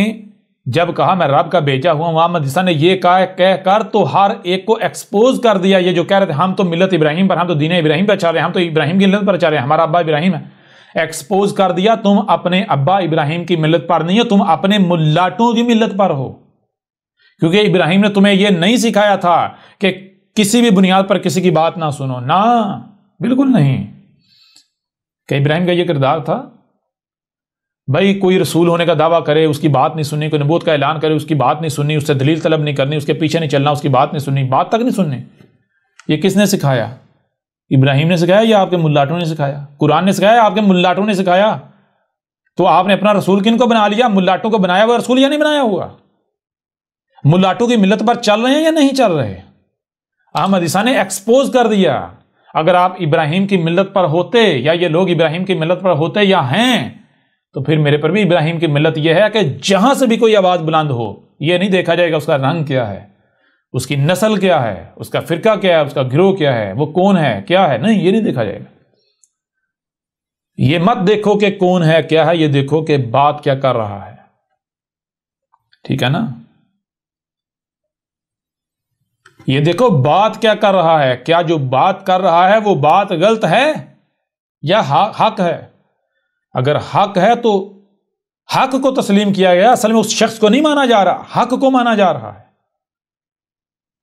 جب کہا میں رب کا بھیجا ہوا ہوں، احمد عیسیٰ نے یہ کہہ کر تو ہر ایک کو ایکسپوز کر دیا۔ یہ جو کہہ رہے تھے ہم تو ملت ابراہیم پر، ہم تو دین ابراہیم پر چل رہے ہیں، ہم تو ابراہیم کی ملت پر چل رہے ہیں، ہمارا ابا ابراہیم ہے، ایکسپوز کر دیا تم اپنے ابا ابراہیم کی ملت پر نہیں ہو، تم اپنے ملاٹوں کی ملت پر ہو۔ کیونکہ ابراہیم نے تمہیں یہ نہیں سکھایا تھا کہ کسی بھی بنیاد پر کسی کی بات نہ سنو، نہ، بالکل نہیں۔ کہ ابراہیم کا یہ کردار تھا؟ بھائی کوئی رسول ہونے کا دعویٰ کرے، اس کی بات نہیں سننی، کوئی نبوت کا اعلان کرے، اس کی بات نہیں سننی، اس سے دلیل طلب نہیں کرنی، اس کے پیچھے نہیں چلنا، اس کی بات نہیں سننی، بات تک نہیں سننی۔ یہ کس نے سکھایا؟ ابراہیم نے سکھایا یا آپ کے ملاٹوں نے سکھایا؟ قرآن نے سکھایا، آپ کے ملاٹوں نے سکھایا؟ تو آپ نے اپنا رسول کن کو بنا لیا؟ ملاٹوں کو بنایا ہوا رسول یا نہیں بنایا ہوا؟ ملاٹوں کی ملت پر چل رہے ہیں یا نہیں چل رہے؟ احمد عیسیٰ نے ایکسپوز کر دیا۔ اگر آپ ابراہیم کی ملت پر ہوتے، یا یہ لوگ ابراہیم کی ملت پر ہوتے یا ہیں، تو پھر میرے پر بھی ابراہیم کی ملت یہ ہے کہ جہاں سے بھی کوئی آواز بلند ہو، یہ نہیں دیکھا جائے گا اس کا رنگ کیا ہے، اس کی نسل کیا ہے، اس کا فرقہ کیا ہے، اس کا گروہ کیا ہے، وہ کون ہے، کیا ہے، نہیں، یہ نہیں دیکھا جائے گا۔ یہ مت دیکھو کہ کون ہے کیا ہے، یہ دیکھو کہ بات کیا کر رہا ہے، ٹھیک ہے نا؟ یہ دیکھو بات کیا کر رہا ہے، کیا جو بات کر رہا ہے وہ بات غلط ہے یا حق ہے؟ اگر حق ہے تو حق کو تسلیم کیا گیا، اصل میں اس شخص کو نہیں مانا جا رہا، حق کو مانا جا رہا ہے،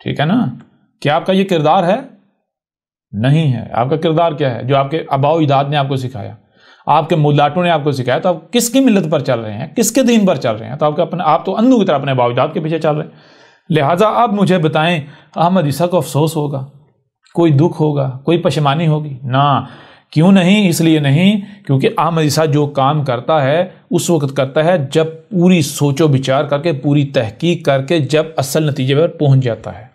ٹھیک ہے نا؟ کیا آپ کا یہ کردار ہے؟ نہیں ہے۔ آپ کا کردار کیا ہے؟ جو آپ کے آباء و اجداد نے آپ کو سکھایا، آپ کے ملاٹوں نے آپ کو سکھایا، تو آپ کس کی ملت پر چل رہے ہیں، کس کے دین پر چل رہے ہیں؟ تو آپ تو اندھوں کی طرح اپنے آباء و اجداد کے پیچھے چل رہے ہیں۔ لہٰذا اب مجھے بتائیں، احمد عیسیٰ کو افسوس ہوگا، کوئی دکھ ہوگا، کوئی پشیمانی ہوگی؟ نہ، کیوں نہیں؟ اس لیے نہیں کیونکہ احمد عیسیٰ جو کام کرتا ہے اس وقت کرتا ہے جب پوری سوچ و بچار کر کے، پوری تحقیق کر کے، جب اصل نتیجے پر پہنچ جاتا ہے،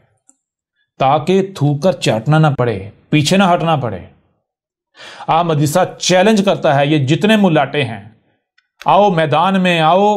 تاکہ تھوک کر چاٹنا نہ پڑے، پیچھے نہ ہٹنا پڑے۔ احمد عیسیٰ چیلنج کرتا ہے یہ جتنے ملاٹے ہیں، آؤ میدان میں آؤ،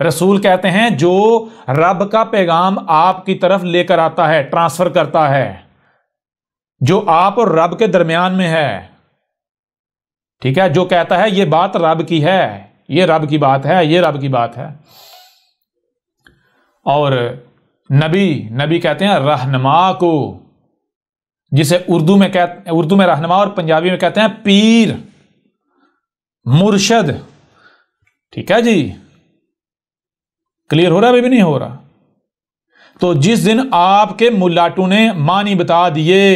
رسول کہتے ہیں جو رب کا پیغام آپ کی طرف لے کر آتا ہے، ٹرانسفر کرتا ہے، جو آپ اور رب کے درمیان میں ہے، ٹھیک ہے، جو کہتا ہے یہ بات رب کی ہے، یہ رب کی بات ہے، یہ رب کی بات ہے۔ اور نبی کہتے ہیں رہنما کو، جسے اردو میں رہنما اور پنجابی میں کہتے ہیں پیر، مرشد، ٹھیک ہے جی، کلیئر ہو رہا ہے ابھی بھی نہیں ہو رہا؟ تو جس دن آپ کے ملاٹوں نے معنی بتا دیے،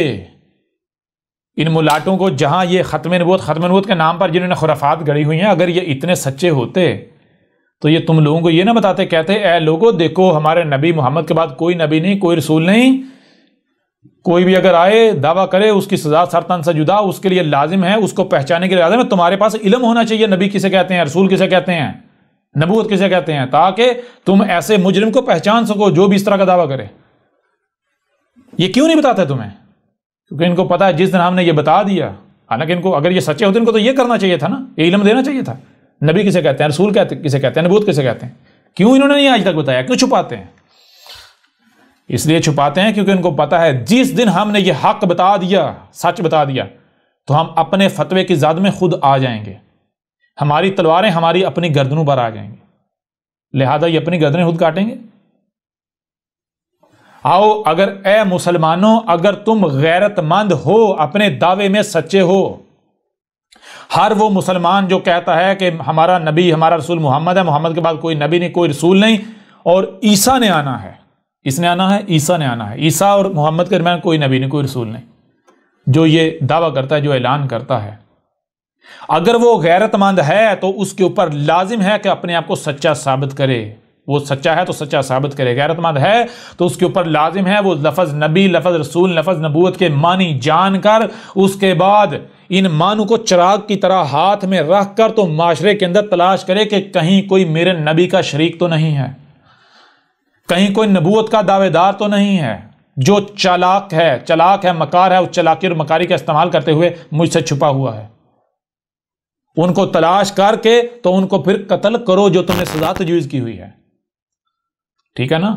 ان ملاٹوں کو، جہاں یہ ختم نبوت کے نام پر جنہوں نے خرافات گڑھی ہوئی ہیں، اگر یہ اتنے سچے ہوتے تو یہ تم لوگوں کو یہ نہ بتاتے، کہتے اے لوگوں دیکھو ہمارے نبی محمد کے بعد کوئی نبی نہیں، کوئی رسول نہیں، کوئی بھی اگر آئے دعویٰ کرے اس کی سزا سرطن سے جدا، اس کے لیے لازم ہے، اس کو پہچانے کے لیے لازم ہے تمہارے پاس علم ہونا چاہیے، نبی کسے کہتے ہیں، رسول کسے کہتے ہیں، نبوت کسے کہتے ہیں، تاکہ تم ایسے مجرم کو پہچان سکو جو بھی اس طرح کا دعویٰ کرے۔ یہ کیوں نہیں بتاتے تمہیں؟ کیونکہ ان کو پتا ہے جس دن ہم نے یہ بتا دیا، حالانکہ ان کو اگر یہ سچے ہوتے ان کو تو یہ کرنا چاہیے تھا نا، یہ علم دینا چاہیے تھا، نبی کسے کہتے ہیں، رسول کسے کہتے ہیں، نبوت کسے کہتے ہیں، کیوں انہوں نے نہیں آج تک بتایا، کیوں چھپاتے ہیں؟ اس لیے چھپاتے ہیں کیونکہ ان کو پتا ہے جس دن ہم نے یہ حق بتا دیا، سچ بتا دیا، تو ہم اپنے فتوے کی زد میں خود آ جائیں گے، ہماری تلواریں ہماری اپنی گردنوں پر آ جائیں گے، لہذا یہ اپنی گردنیں خود کاٹیں گے۔ آؤ، اگر اے مسلمانوں، اگر تم غیرت مند ہو، اپنے دعوے میں سچے ہو، ہر وہ مسلمان جو کہتا ہے کہ ہمارا نبی، ہمارا رسول محمد ہے، محمد کے بعد کوئی نبی نہیں، کوئی رسول نہیں، اور عیسیٰ نے آنا ہے، اس نے آنا ہے، عیسیٰ نے آنا ہے، عیسیٰ اور محمد کے درمیان کوئی نبی نہیں، کوئی رسول نہیں، جو یہ دعویٰ کرتا ہے، جو اعلان کرتا ہے، اگر وہ غیرت مند ہے تو اس کے اوپر لازم ہے کہ اپنے آپ کو سچا ثابت کرے، وہ سچا ہے تو سچا ثابت کرے، غیرت مند ہے تو اس کے اوپر لازم ہے وہ لفظ نبی، لفظ رسول، لفظ نبوت کے معنی جان کر، اس کے بعد ان معنوں کو چراغ کی طرح ہاتھ میں رکھ کر تو معاشرے کے اندر تلاش کرے کہ کہیں کوئی میرے نبی کا شریک تو نہیں ہے، کہیں کوئی نبوت کا دعوے دار تو نہیں ہے، جو چالاک ہے، مکار ہے، اس چالاکی اور مکاری کا استعمال کرتے ہوئے مجھ سے چھپا ہوا ہے، ان کو تلاش کر کے تو ان کو پھر قتل کرو جو تم نے سزا تجویز کی ہوئی ہے، ٹھیک ہے نا؟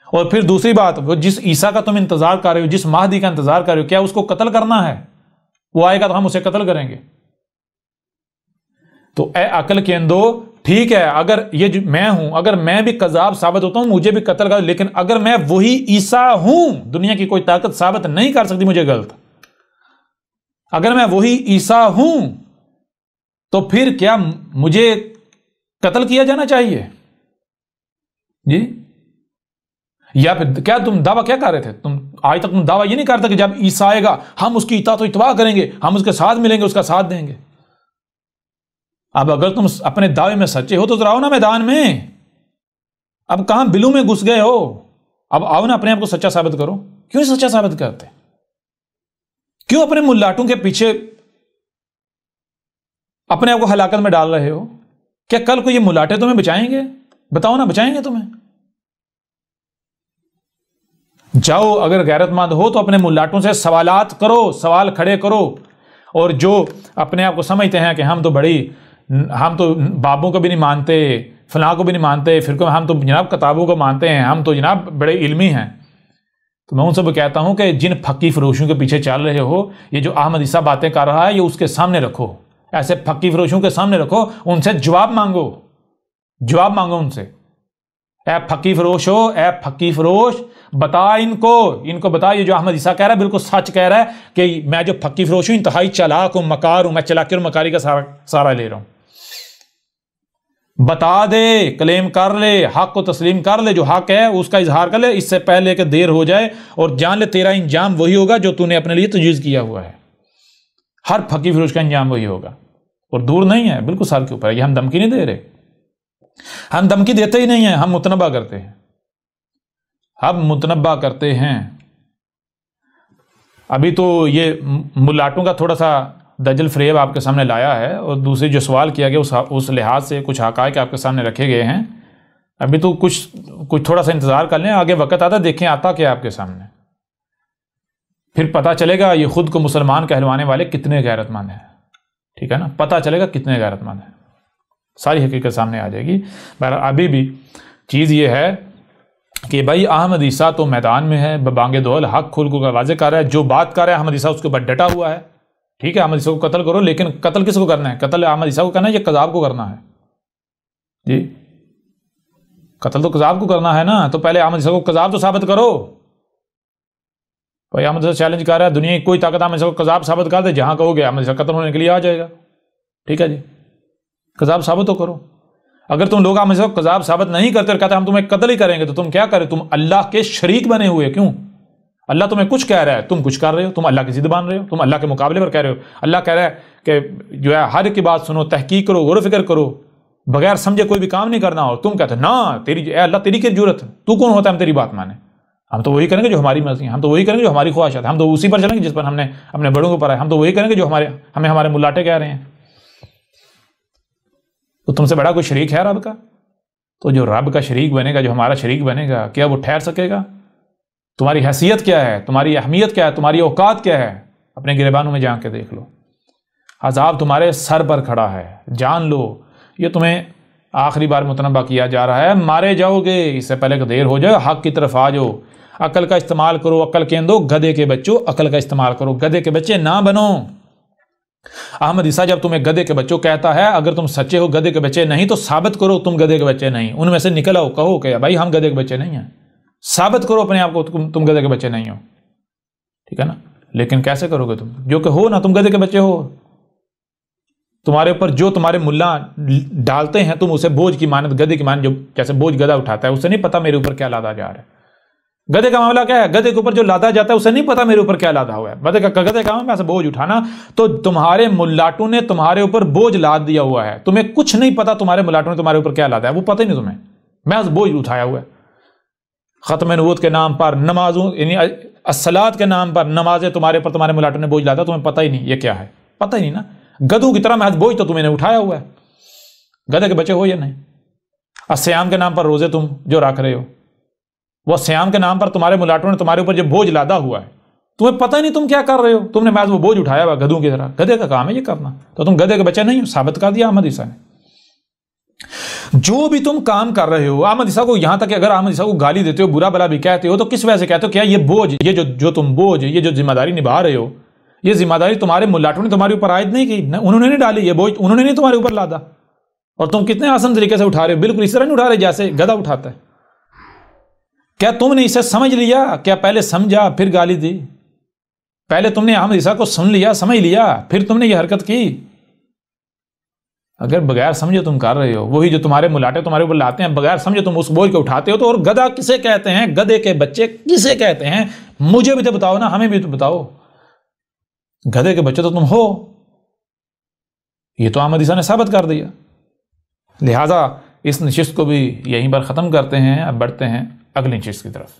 اور پھر دوسری بات، وہ جس عیسیٰ کا تم انتظار کر رہے ہو، جس مہدی کا انتظار کر رہے ہو، کیا اس کو قتل کرنا ہے؟ وہ آئے گا تو ہم اسے قتل کریں گے؟ تو اے عقل کے اندو، ٹھیک ہے، اگر یہ جو میں ہوں، اگر میں بھی کذاب ثابت ہوتا ہوں، مجھے بھی قتل کر، لیکن اگر میں وہی عیسیٰ ہوں، دنیا کی کوئی طاقت ثابت نہیں کر سکتی مجھے غلط، اگر میں وہی عیسیٰ ہوں تو پھر کیا مجھے قتل کیا جانا چاہیے؟ جی، یا پھر کیا تم دعویٰ کیا کر رہے تھے؟ آج تک تم دعویٰ یہ نہیں کرتا کہ جب عیسیٰ آئے گا ہم اس کی اطاعت و اتباع کریں گے، ہم اس کے ساتھ ملیں گے، اس کا ساتھ دیں گے۔ اب اگر تم اپنے دعوے میں سچے ہو تو ذرا آؤ نا میدان میں، اب کہاں بلوں میں گھس گئے ہو؟ اب آؤ نا، اپنے آپ کو سچا ثابت کرو۔ کیوں سچا ثابت کرتے؟ کیوں اپنے ملاٹوں کے پیچھے اپنے آپ کو ہلاکت میں ڈال رہے ہو؟ کیا کل کو یہ ملاٹے تمہیں بچائیں گے؟ بتاؤ نا، بچائیں گے تمہیں؟ جاؤ، اگر غیرت مند ہو تو اپنے ملاٹوں سے سوالات کرو، سوال کھڑے کرو، اور جو اپنے آپ کو سمجھتے ہیں کہ ہم تو بابوں کو بھی نہیں مانتے، فلاں کو بھی نہیں مانتے، پھر ہم تو جناب کتابوں کو مانتے ہیں، ہم تو جناب بڑے علمی ہیں، تو میں ان سے کہتا ہوں کہ جن پھکی فروشوں کے پیچھے چل رہے ہو، یہ جو احمد عیسیٰ باتیں کر رہا ہے، یہ اس کے سامنے رکھو، ایسے پھکی فروشوں کے سامنے رکھو، ان سے جواب مانگو ان سے، اے پھکی فروش ہو، اے پھکی فروش، بتا ان کو بتا، یہ جو احمد عیسیٰ کہہ رہا ہے بالکل سچ کہہ رہا ہے کہ میں جو پھکی فروش ہوں، انتہائی چالاک ہوں، مکار ہوں، میں چلاکی اور مکاری کا سہارا لے رہا ہوں۔ بتا دے، کلیم کر لے، حق کو تسلیم کر لے، جو حق ہے اس کا اظہار کر لے، اس سے پہلے کہ دیر ہو جائے، اور جان لے تیرا انجام وہی ہوگا جو تو نے اپنے لیے تجویز کیا ہوا ہے۔ ہر پھکی فروش کا انجام وہی ہوگا، اور دور نہیں ہے، بالکل سر کے اوپر ہے۔ یہ ہم دھمکی نہیں دے رہے، ہم دھمکی دیتے ہی نہیں ہیں، ہم متنبہ کرتے ہیں۔ ابھی تو یہ ملاٹوں کا تھوڑا سا دجل فریب آپ کے سامنے لایا ہے، اور دوسری جو سوال کیا گیا اس لحاظ سے کچھ حقائق آپ کے سامنے رکھے گئے ہیں۔ ابھی تو کچھ تھوڑا سا انتظار کر لیں، آگے وقت آتا دیکھیں آتا کیا آپ کے سامنے، پھر پتہ چلے گا یہ خود کو مسلمان کہلوانے والے کتنے غیرت مند ہیں، ٹھیک ہے نا؟ پتہ چلے گا کتنے غیرت مند ہیں۔ ساری حقیقت سامنے آ جائے گی۔ بہرحال ابھی بھی چیز یہ ہے کہ بھائی احمد عیسیٰ تو میدان میں ہے، ببانگ دول حق کھول کو واضح کر رہا ہے، جو بات کر رہا ہے احمد عیسیٰ اس کے بعد ڈٹا ہوا ہے۔ ٹھیک ہے، احمد عیسیٰ کو قتل کرو، لیکن قتل کس کو کرنا ہے؟ قتل احمد عیسیٰ کو کرنا ہے یا قذاب کو کرنا ہے؟ جی قتل تو قذاب کو کرنا ہے نا، تو پہلے احمد عیسیٰ کو قذاب تو ثابت کرو۔ بھائی احمد عیسیٰ چیلنج کر رہا ہے، دنیا کی کوئی طاقت احمد عیسیٰ کو قذاب ثابت کر دے، جہاں کہو گے احمد عیسیٰ قتل ہونے کے لیے آ جائے گا۔ ٹھیک ہے جی، قذاب ثابت تو کرو۔ اگر تم لوگ احمد عیسیٰ کو قذاب ثابت نہیں کرتے اور کہتے ہم تمہیں قتل ہی کریں گے، تو تم کیا کرے؟ تم اللہ کے شریک بنے ہوئے۔ کیوں؟ اللہ تمہیں کچھ کہہ رہا ہے، تم کچھ کر رہے ہو، تم اللہ کی ضد مان رہے ہو، تم اللہ کے مقابلے پر کہہ رہے ہو۔ اللہ کہہ رہا ہے کہ جو ہے ہر ایک کی بات سنو، تحقیق کرو، غور و فکر کرو، بغیر سمجھے کوئی بھی کام نہیں کرنا ہو۔ تم کہتے نا تیری اے اللہ تیری کی ضرورت ہے، تو کون ہوتا ہے ہم تیری بات مانے؟ ہم تو وہی کریں گے جو ہماری مرضی ہے، ہم تو وہی کریں گے جو ہماری خواہشات ہے، ہم تو اسی پر چلیں گے جس پر ہم نے اپنے بڑوں کے اوپر ہے، ہم تو وہی کریں گے جو ہمیں ہمارے ملاٹے کہہ رہے ہیں۔ تو تم سے بڑا کوئی شریک ہے رب کا؟ تو جو رب کا شریک بنے گا، جو ہمارا شریک بنے گا، کیا وہ ٹھہر سکے گا؟ تمہاری حیثیت کیا ہے؟ تمہاری اہمیت کیا ہے؟ تمہاری اوقات کیا ہے؟ اپنے گریبانوں میں جا کے دیکھ لو۔ عذاب تمہارے سر پر کھڑا ہے، جان لو یہ تمہیں آخری بار متنبہ کیا جا رہا ہے، مارے جاؤ گے، اس سے پہلے کہ دیر ہو جائے، حق کی طرف آ جاؤ، عقل کا استعمال کرو، عقل کے اندو گدھے کے بچوں عقل کا استعمال کرو، گدھے کے بچے نہ بنو۔ احمد عیسیٰ جب تمہیں گدھے کے بچوں کہتا ہے، اگر تم سچے ہو گدھے کے بچے نہیں تو ثابت کرو تم گدھے کے بچے نہیں، ان میں سے نکل آؤ، کہو کہ بھائی ہم گدھے کے بچے نہیں ہیں، ثابت کرو اپنے آپ کو تم گدھے کے بچے نہیں ہو۔ ٹھیک ہے نا؟ لیکن کیسے کرو گے تم؟ جو کہ ہو نا، تم گدھے کے بچے ہو، تمہارے اوپر جو تمہارے ملا ڈالتے ہیں تم اسے بوجھ کی مانند، گدھے کی مانند، جو جیسے بوجھ گدھا اٹھاتا ہے، اسے نہیں پتا میرے اوپر کیا لادا جا رہا ہے۔ گدھے کا معاملہ کیا ہے؟ گدھے کے اوپر جو لادا جاتا ہے اسے نہیں پتا میرے اوپر کیا لادا ہوا ہے۔ گدھے کا کام ہے ایسا بوجھ اٹھانا، تو تمہارے ملاٹوں نے تمہارے اوپر بوجھ لاد دیا ہوا ہے، تمہیں کچھ نہیں پتا تمہارے ملاٹوں نے تمہارے اوپر کیا لادا ہے، وہ پتہ ہی نہیں تمہیں، محض بوجھ اٹھایا ہوا ہے۔ ختم نبوت کے نام پر نمازوں، یعنی الصلاۃ کے نام پر نمازیں تمہارے اوپر تمہارے ملاٹوں نے بوجھ لادا، تمہیں پتہ ہی نہیں یہ کیا ہے، پتہ ہی نہیں نا، گدھوں کی طرح محض بوجھ تو تمہیں نے اٹھایا ہوا ہے۔ گدھے کے بچے ہو یا نہیں؟ الصیام کے نام پر روزے تم جو رکھ رہے ہو، وہ سیام کے نام پر تمہارے ملاٹوں نے تمہارے اوپر جو بوجھ لادا ہوا ہے، تمہیں پتہ ہی نہیں تم کیا کر رہے ہو، تم نے محض وہ بوجھ اٹھایا ہوا گدھوں کی طرح۔ گدھے کا کام ہے یہ کرنا، تو تم گدھے کے بچے نہیں ہو، ثابت کر دیا احمد عیسیٰ نے۔ جو بھی تم کام کر رہے ہو احمد عیسیٰ کو، یہاں تک کہ اگر احمد عیسیٰ کو گالی دیتے ہو، برا بلا بھی کہتے ہو، تو کس وجہ سے کہتے ہو؟ کیا یہ بوجھ، یہ جو تم بوجھ، یہ جو ذمہ داری نبھا رہے ہو، یہ ذمہ داری تمہارے ملاٹوں نے تمہارے اوپر عائد نہیں کی، انہوں نے نہیں ڈالی، یہ بوجھ انہوں نے نہیں تمہارے اوپر لادا، اور تم کتنے آسان طریقے سے اٹھا رہے ہو، بالکل اس طرح نہیں اٹھا رہے جیسے گدھا اٹھاتا ہے۔ کیا تم نے اسے سمجھ لیا؟ کیا پہلے سمجھا پھر گالی دی؟ پہلے تم نے احمد عیسیٰ کو سن لیا، سمجھ لیا، پھر تم نے یہ حرکت کی؟ اگر بغیر سمجھے تم کر رہے ہو، وہی جو تمہارے ملاٹے تمہارے اوپر لاتے ہیں، بغیر سمجھے تم اس بوجھ کو اٹھاتے ہو، تو اور گدھا کسے کہتے ہیں؟ گدھے کے بچے کسے کہتے ہیں؟ مجھے بھی تو بتاؤ نا، ہمیں بھی تو بتاؤ، گدھے کے بچے تو تم ہو، یہ تو احمد عیسیٰ نے ثابت کر دیا۔ لہٰذا اس نشست کو بھی یہیں پر ختم کرتے ہیں، اب بڑھتے ہیں اگلی نشست کی طرف۔